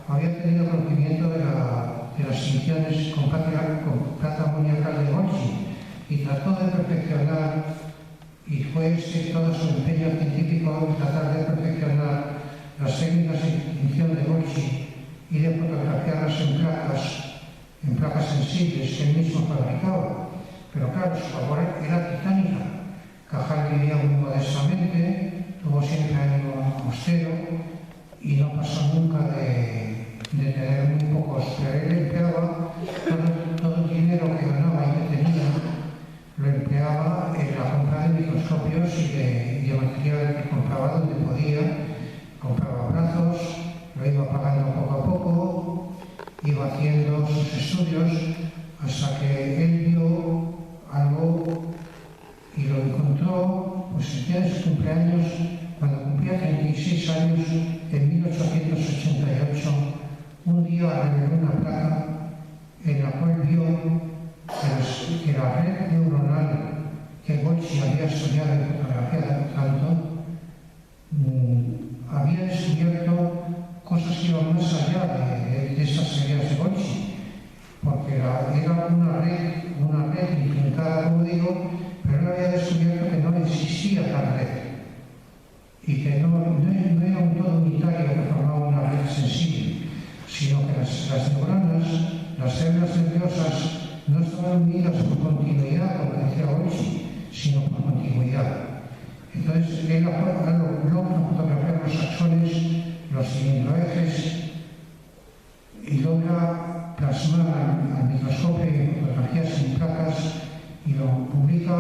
había tenido conocimiento de las tinciones con plata amoníacal de Golgi y trató de perfeccionar, y fue todo su empeño científico en tratar de perfeccionar las técnicas de tinción de Golgi y de fotografiarlas en placas sensibles que él mismo fabricaba. Pero claro, su labor era titánica. Cajal vivía muy modestamente, tuvo siempre ánimo austero y no pasó nunca de tener muy pocos, pero él empleaba todo el dinero que ganaba y que tenía, lo empleaba en la compra de microscopios y de material que compraba donde podía. Compraba brazos, lo iba pagando poco a poco, iba haciendo sus estudios hasta que él vio algo y lo encontró pues el día de su cumpleaños, cuando cumplía 36 años, en 1888. Un día reveló una placa en la cual vio que la red neuronal que Golgi había estudiado en fotografía tanto había descubierto cosas que iban más allá de estas teorías de Golgi, porque era una red implementada, como digo, pero él había descubierto que no existía tal red y que no era un todo unitario que formaba una red sensible, sino que las neuronas, las células nerviosas, no estaban unidas por continuidad, como decía Golgi, sino por continuidad. Entonces, él logra fotografiar los axones, los cilindroejes y logra plasmar al microscopio y en fotografías en placas y lo publica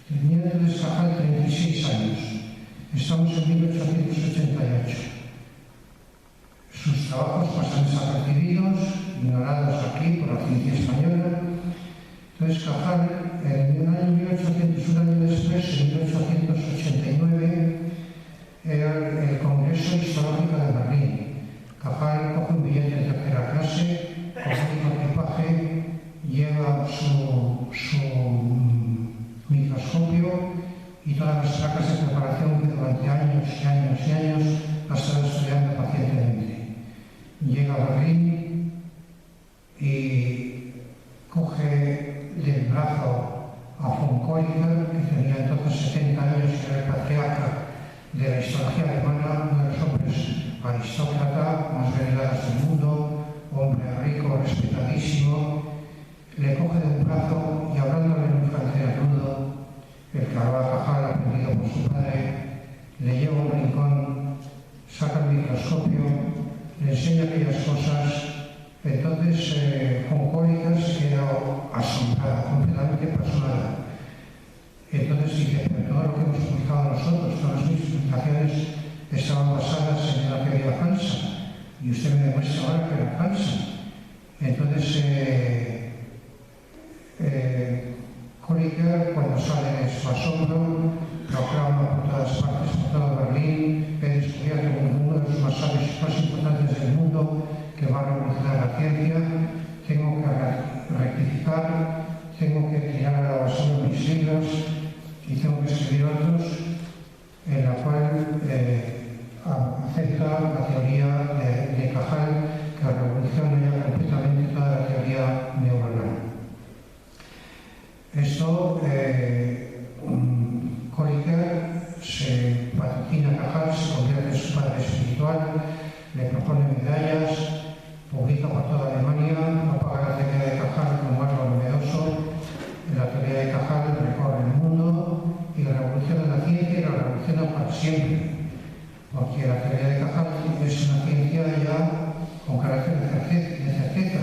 tenía de Cajal 36 años. Estamos en 1888. Sus trabajos pasan desapercibidos, ignorados aquí por la ciencia española. Entonces Cajal, en el año 1800, un año después, en 1889, era el Congreso Histológico de Berlín. Cajal coge un billete de tercera clase, coge un equipaje, lleva su microscopio y todas las placas de preparación que durante años y años y años ha estado estudiando pacientemente. Llega a Berlín y coge del brazo a von Kolliker, que tenía entonces 70 años y era el patriarca de la histología alemana, uno de los hombres aristócrata más venerados del mundo, hombre rico, respetadísimo. Le coge de un brazo y hablándole en un francés rudo, el que hablaba Cajal, aprendido por su padre, le lleva un rincón, saca el microscopio le enseña aquellas cosas. Entonces Foncólica se queda asombrada, completamente pasmada. Entonces dice, pero todo lo que hemos publicado nosotros, todas mis publicaciones estaban basadas en la teoría falsa, y usted me demuestra ahora que era falsa. Entonces Koliker, cuando sale de su asombro, proclama por todas partes, por todo Berlín: he descubierto uno de los más sabios y más importantes del mundo, que va a revolucionar la ciencia. Tengo que rectificar, tengo que tirar a la basura mis libros y tengo que escribir otros, en la cual acepta la teoría de Cajal, que revoluciona ya completamente toda la teoría neuronal. Esto, Koliker se patrocina a Cajal, se convierte en su padre espiritual, le propone medallas, publica por toda Alemania, propaga la teoría de Cajal como algo novedoso. La teoría de Cajal recorre el mundo y revoluciona la ciencia, y la revoluciona para siempre, porque la teoría de Cajal es una ciencia ya con carácter de certeza.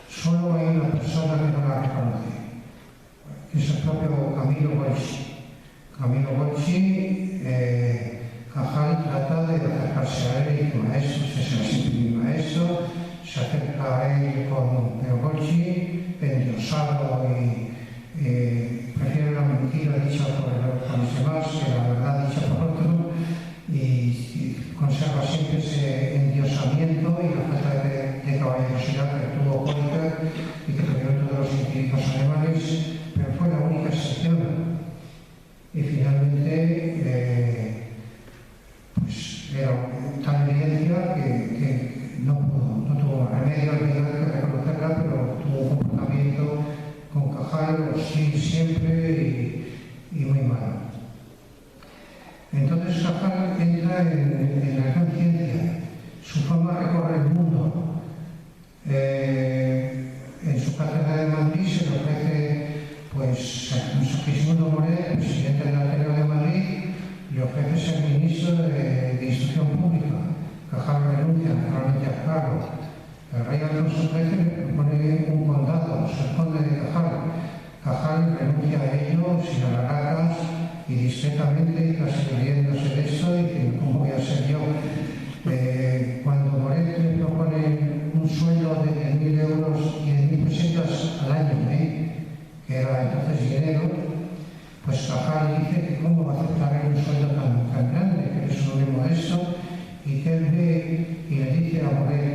Solo hay una persona que no la reconoce, que es el propio Camilo Golgi. Camilo Golgi, Cajal trata de acercarse a él y dice: maestro, usted será siempre mi maestro. Se acerca a él con Golgi, endiosado, y prefiere la mentira dicha por los demás que la verdad dicha por otro, y conserva siempre ese endiosamiento y la falta de caballerosidad que tuvo Koliker y que tuvieron todos los científicos alemanes, pero fue la única excepción. Y finalmente, pues era tal evidencia que no tuvo más remedio al que reconocerla, pero tuvo un comportamiento con Cajal hostil siempre y muy malo. Entonces Cajal entra en la gran ciencia. Su fama recorre el mundo. En su cátedra de Madrid se le ofrece, pues, a Segismundo Moret, presidente del Ateneo de Madrid, le ofrece ser ministro de Instrucción Pública. Cajal renuncia naturalmente al cargo. El rey Alfonso XIII le propone un condado, el conde de Cajal. Cajal renuncia a ello sin alaracas y discretamente, casi riéndose de esto, y diciendo: ¿cómo voy a ser yo? Cuando Moret le propone un sueldo de 10.000 euros y de 1.000 pesetas al año, que era entonces dinero, pues Cajal dice que cómo va a aceptar un sueldo tan grande, que es un hombre modesto, y que él ve y le dice a Moret,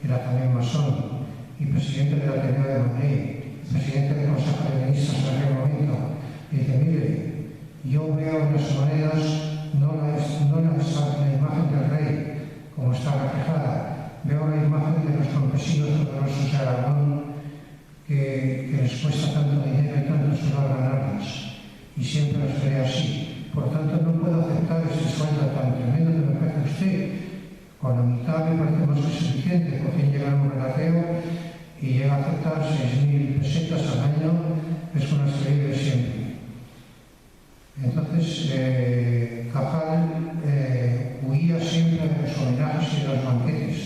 que era también masón y presidente del Ateneo de Madrid, presidente del Consejo de Ministros en aquel momento, y dice: mire, yo veo en las monedas no la imagen del rey como está reflejada, veo la imagen de los campesinos poderosos de Aragón, que les cuesta tanto dinero y tanto sudor ganarlas, y siempre los veré así. Por tanto, no puedo aceptar ese sueldo tan tremendo que me ofrece usted. Con la mitad me parece más que suficiente. Por fin llega un relateo y llega a aceptar 6.000 pesetas al año, es una serie de siempre. Entonces, Cajal huía siempre de los homenajes y de los banquetes.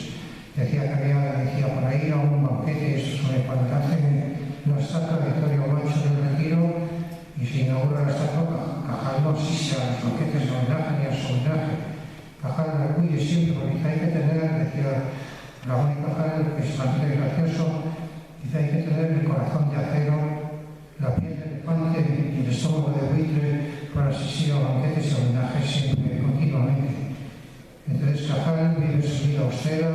Decía por ahí a un banquete, esto es cuando hacen la estatua de Vittorio Mancho del Retiro y se inaugura la estatua. Cajal no asiste a los banquetes de homenaje ni a su homenaje. Cajal huye siempre, porque dice: hay que tener, decía Ramón y Cajal, que es bastante gracioso, dice: hay que tener el corazón de acero, la piel de elefante y el estómago de buitre para asistir a banquetes y homenajes siempre, continuamente. Entonces Cajal vive su vida austera,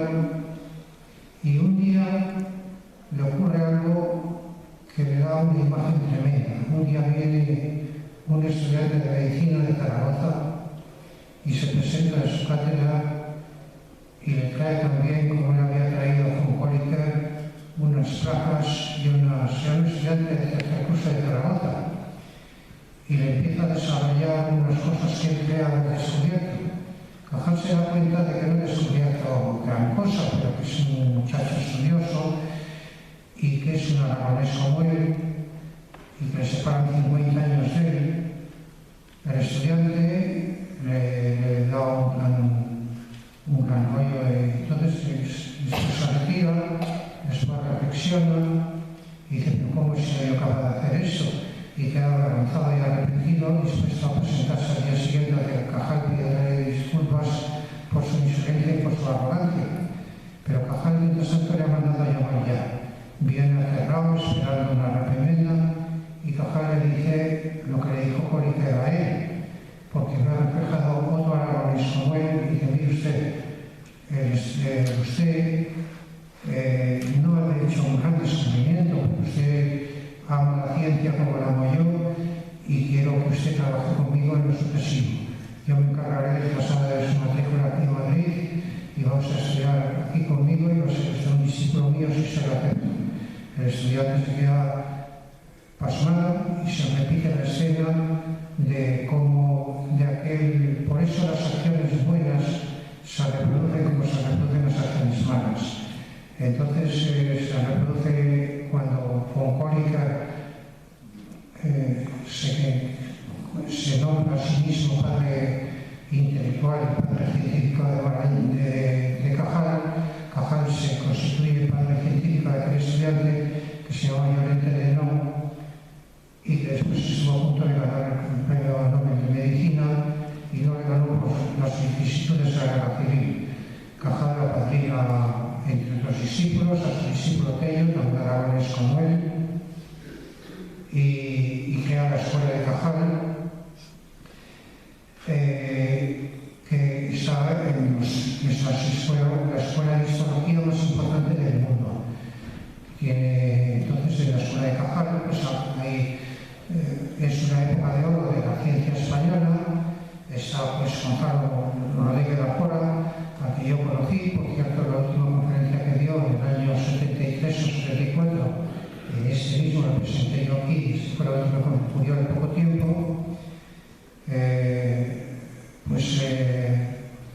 y un día le ocurre algo que le da una imagen tremenda. Un día viene un estudiante de medicina de Zaragoza y se presenta en su cátedra y le trae también, como le había traído a Foncóliker, unas placas y un estudiante de tercer curso de Zaragoza, y le empieza a desarrollar unas cosas que él crea haber descubierto. Cajal se da cuenta de que no ha descubierto gran cosa, pero que es un muchacho estudioso y que es un aragonés como él, y que le separan 50 años de él. El estudiante le da un gran rollo, entonces esperando una reprimenda y Cajal le dice lo que le dijo Corica a él, porque lo ha reflejado otro aragonés como él y dice, mire usted, no ha hecho un gran descubrimiento, porque usted ama la ciencia como la amo yo y quiero que usted trabaje conmigo en lo sucesivo. Yo me encargaré de pasar de su matrícula aquí en Madrid y vamos a estudiar aquí conmigo y va a ser usted un discípulo mío si se lo acepto. El estudiante se queda pasmado y se repite la escena de cómo por eso las acciones buenas se reproducen como se reproducen las acciones malas. Entonces se reproduce cuando von Kolliker se nombra a sí mismo padre intelectual, padre científico de Cajal. Cajal se constituye padre científico de aquel estudiante que se llama Llorente de Nom y que después estuvo a punto de ganar el premio Nobel de Medicina y no le ganó por las vicisitudes de la guerra civil. Cajal apadrina entre los discípulos a su discípulo Tello, también aragonés como él, y crea la escuela de Cajal, que está la escuela de histología más importante del mundo. Entonces, en la escuela de Cajal, pues ahí es una época de oro de la ciencia española. Está pues Gonzalo Rodríguez de la Pora, al que yo conocí, por cierto, la última conferencia que dio en el año 73 o 74, este mismo lo presenté yo aquí, fue la última que murió de poco tiempo.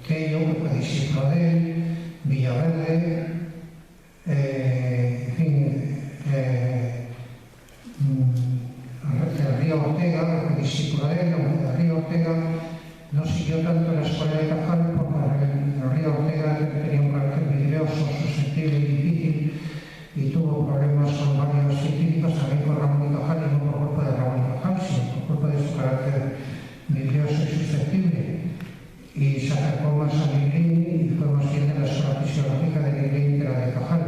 Tello, que fue discípulo de él, Villaverde, en fin, el Río Ortega, que fue discípulo de él, aunque el Río Ortega no siguió tanto la escuela de Cajal porque el Río Ortega tenía un carácter vidrioso, susceptible y difícil y tuvo problemas con varios científicos, también con Ramón y Cajal, y no por culpa de Ramón y Cajal, sino por culpa de su carácter vidrioso y susceptible. Y se acercó más a Negrín y fue más bien de la escuela fisiológica de Negrín que la de Cajal.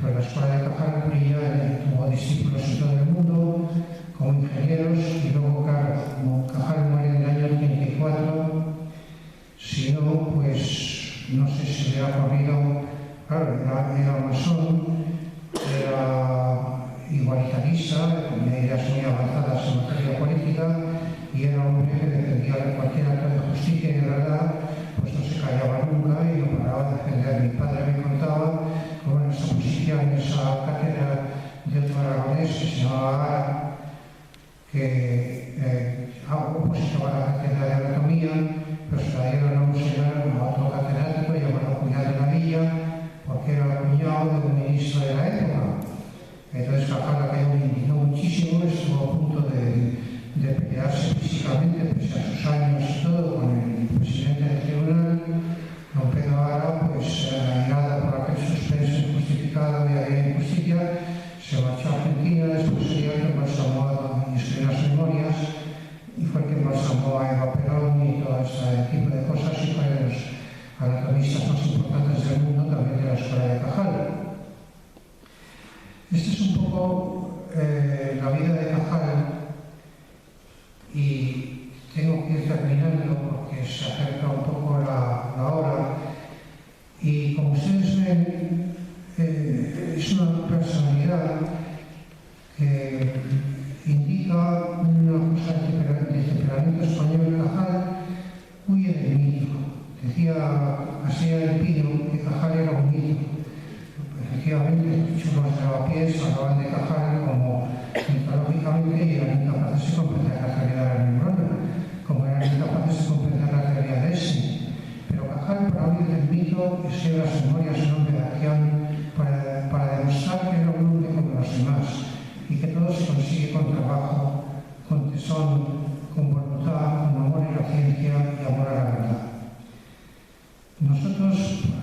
Pero la escuela de Cajal brilla, tuvo discípulos en todo el mundo, como ingenieros, y luego, claro, como Cajal muere en el año 34, si no, pues no sé si hubiera corrido, claro, era masón, era igualitarista, con ideas muy avanzadas en materia política, y era un hombre que defendía cualquier acto de justicia y de verdad, pues no se callaba nunca y no paraba de defender. Mi padre me contaba cómo en esa posición, en esa cátedra de otro aragonés que se llamaba Ara, que opositaba a la cátedra de anatomía, pero se la dieron a un señor, a otro catedrático llamado Cuñado de la Villa, porque era el cuñado de un ministro de la época. Entonces Cajal cayó indignó muchísimo, estuvo a punto de pelearse físicamente, pese a sus años y todo, con el presidente del tribunal. Don Pedro Ara, pues airada por aquel suspenso injustificado y aquella injusticia, se marchó a Argentina, después sería el que embalsamó y escribió las memorias, y fue el que embalsamó a Eva Perón y todo ese tipo de cosas, y fue de los anatomistas más importantes del mundo, también de la escuela de Cajal. Esta es un poco la vida de Cajal, y tengo que ir terminando porque se acerca un poco la hora. Y como ustedes ven, es una personalidad que indica una cosa de temperamento español. Cajal huye del mito. Decía Asía del Pino que Cajal era un mito. Efectivamente, los chulos de Lavapiés hablaban de Cajal como mitológicamente y eran incapaces de comprender la teoría de la neurona, como eran incapaces de comprender la teoría de Essi. Pero Cajal, para huir del mito, escribe las memorias de un hombre de acción para demostrar que era un hombre como los demás y que todo se consigue con trabajo, con tesón, con voluntad, con amor a la ciencia y amor a la verdad. Nosotros,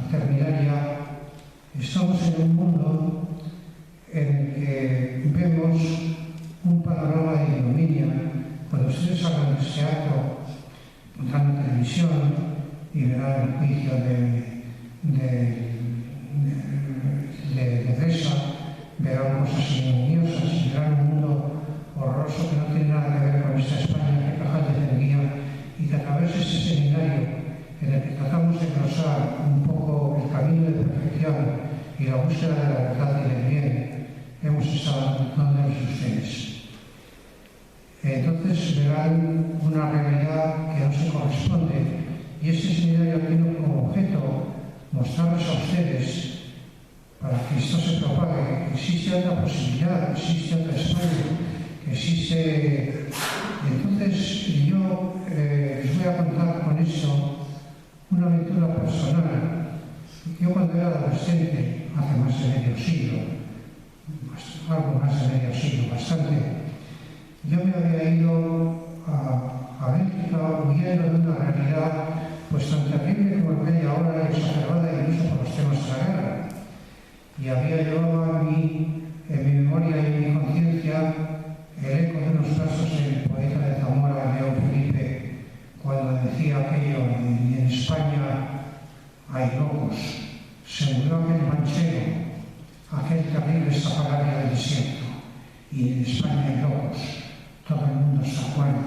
para terminar ya, estamos en un mundo en el que vemos un panorama de ignominia. Cuando ustedes hablan de este acto, pondrán la televisión y verán el juicio de Deza, verán cosas ignominiosas y verán un mundo horroroso que no tiene nada que ver con esta España que Cajal defendía, y que a través de este seminario en el que tratamos de engrosar un poco el camino de perfección y la búsqueda de la verdad y del bien, hemos estado dándoles ustedes. Entonces verán una realidad que no se corresponde, y este seminario tiene como objeto mostrarles a ustedes, para que esto se propague, que existe otra posibilidad, que existe otra España, que existe. Entonces yo les voy a contar con esto una aventura personal. Yo cuando era adolescente, hace más de medio siglo, algo más de medio siglo, bastante, yo me había ido a Bélgica huyendo de una realidad pues tan terrible como la que hay ahora, exacerbada incluso por los temas de la guerra. Y había llevado a mí, en mi memoria y en mi conciencia, el eco de unos versos del poeta de Zamora, León Felipe, cuando decía aquello: y en España hay locos, se murió aquel manchego, aquel terrible estafagario del desierto, y en España hay locos, todo el mundo está cuerdo,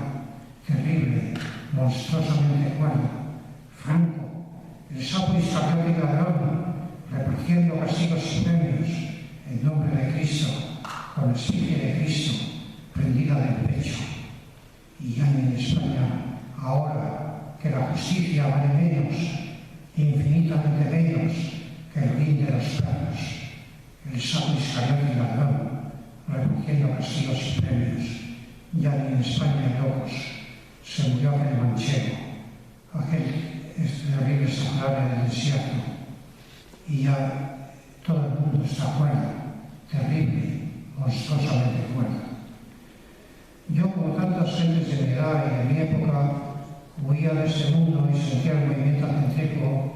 terrible, monstruosamente cuerdo. Franco, el sapo iscariote y ladrón, repartiendo castigos y premios en nombre de Cristo, con la efigie de Cristo prendida del pecho. Y hay en España, ahora que la justicia vale menos, infinitamente menos que el orín de los perros, el sapo iscariote y ladrón, repartiendo castigos y premios. Ya ni en España hay locos, se murió aquel manchego, aquel terrible estafagario del desierto, y ya todo el mundo está cuerdo, terrible, monstruosamente cuerdo. Yo, como tantas gentes de mi edad y de mi época, huía de este mundo y sentía el movimiento centrífugo.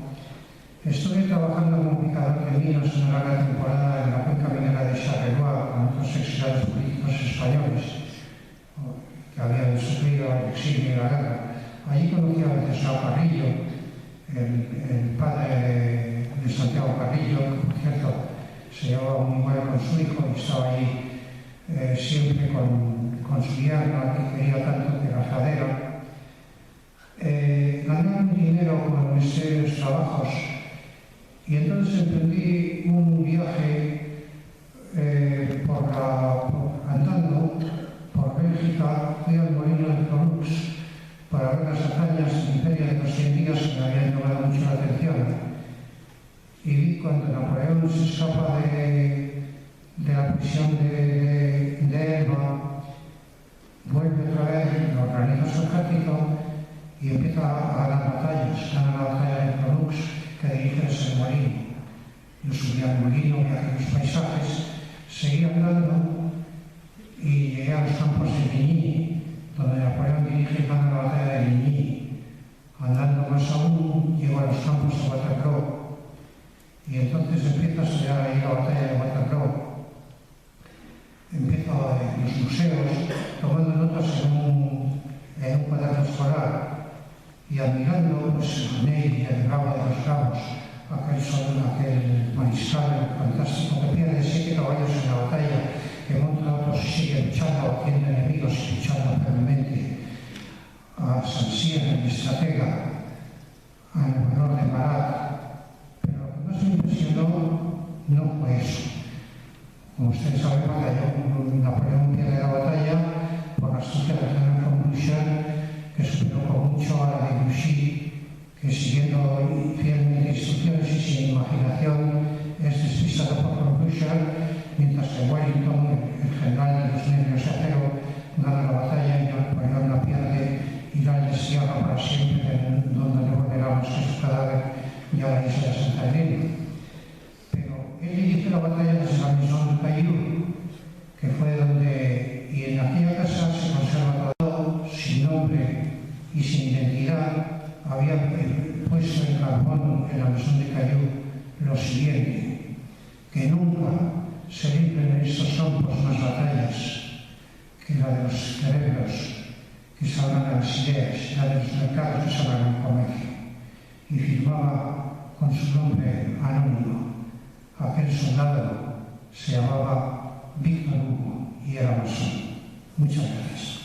Estuve trabajando como picador de minas una larga temporada en la cuenca minera de Charleroi con otros exiliados políticos españoles que habían sufrido el exilio y la guerra. Allí conocí a Venceslao Carrillo, el padre de Santiago Carrillo, que por cierto se llevaba muy mal con su hijo y estaba ahí siempre con su yerno, que quería tanto, que era Jadera. Ganaba un dinero con el Ministerio de los Trabajos, y entonces emprendí un viaje andando por Bélgica. Fui al molino de Pronux para ver las hazañas del Imperio de los 100 días que me habían llamado mucho la atención. Y vi cuando Napoleón se escapa de la prisión de Elba, vuelve otra vez, organiza su ejército y empieza a ganar batallas. Gana la batalla de Pronux, que dirige desde el molino. Yo subí al molino, vi aquellos paisajes, seguí andando y llegué a los campos de Ligny, donde Napoleón dirige y gana la batalla de Ligny. Andando más aún, llego a los campos de Waterloo, y entonces empiezo a estudiar ahí la batalla de Waterloo. Empiezo en los museos, tomando notas en un cuaderno escolar y admirando pues, a Ney, el bravo de los bravos, aquel mariscal fantástico que pierde 7 caballos en la batalla, que monta otros y sigue luchando, haciendo enemigos y luchando firmemente. A Saint-Cyr, el estratega, al gobernador de Marat. Pero lo que más me impresionó no fue eso. Como ustedes saben, Napoleón pierde la batalla por la astucia del general von Blücher, que superó con mucho a la de Grouchy, que siguiendo fielmente instrucciones y sin imaginación es despistado por von Blücher, mientras que Wellington, el general de los nervios de acero, gana la batalla y Napoleón la pierde y la destierra para siempre, donde no volverá más que su cadáver y a la isla de Santa Elena. Pero él inició la batalla desde la Maison de Caillou, que fue donde, y en aquella casa se conserva todo sin nombre y sin identidad. Había puesto en carbón en la Maison de Caillou lo siguiente: que nunca se libren en estos campos más batallas que la de los cerebros que salgan a las ideas, la de los mercados que salgan al comercio. Y firmaba con su nombre anónimo aquel soldado se llamaba Víctor Hugo y era masón. Muchas gracias.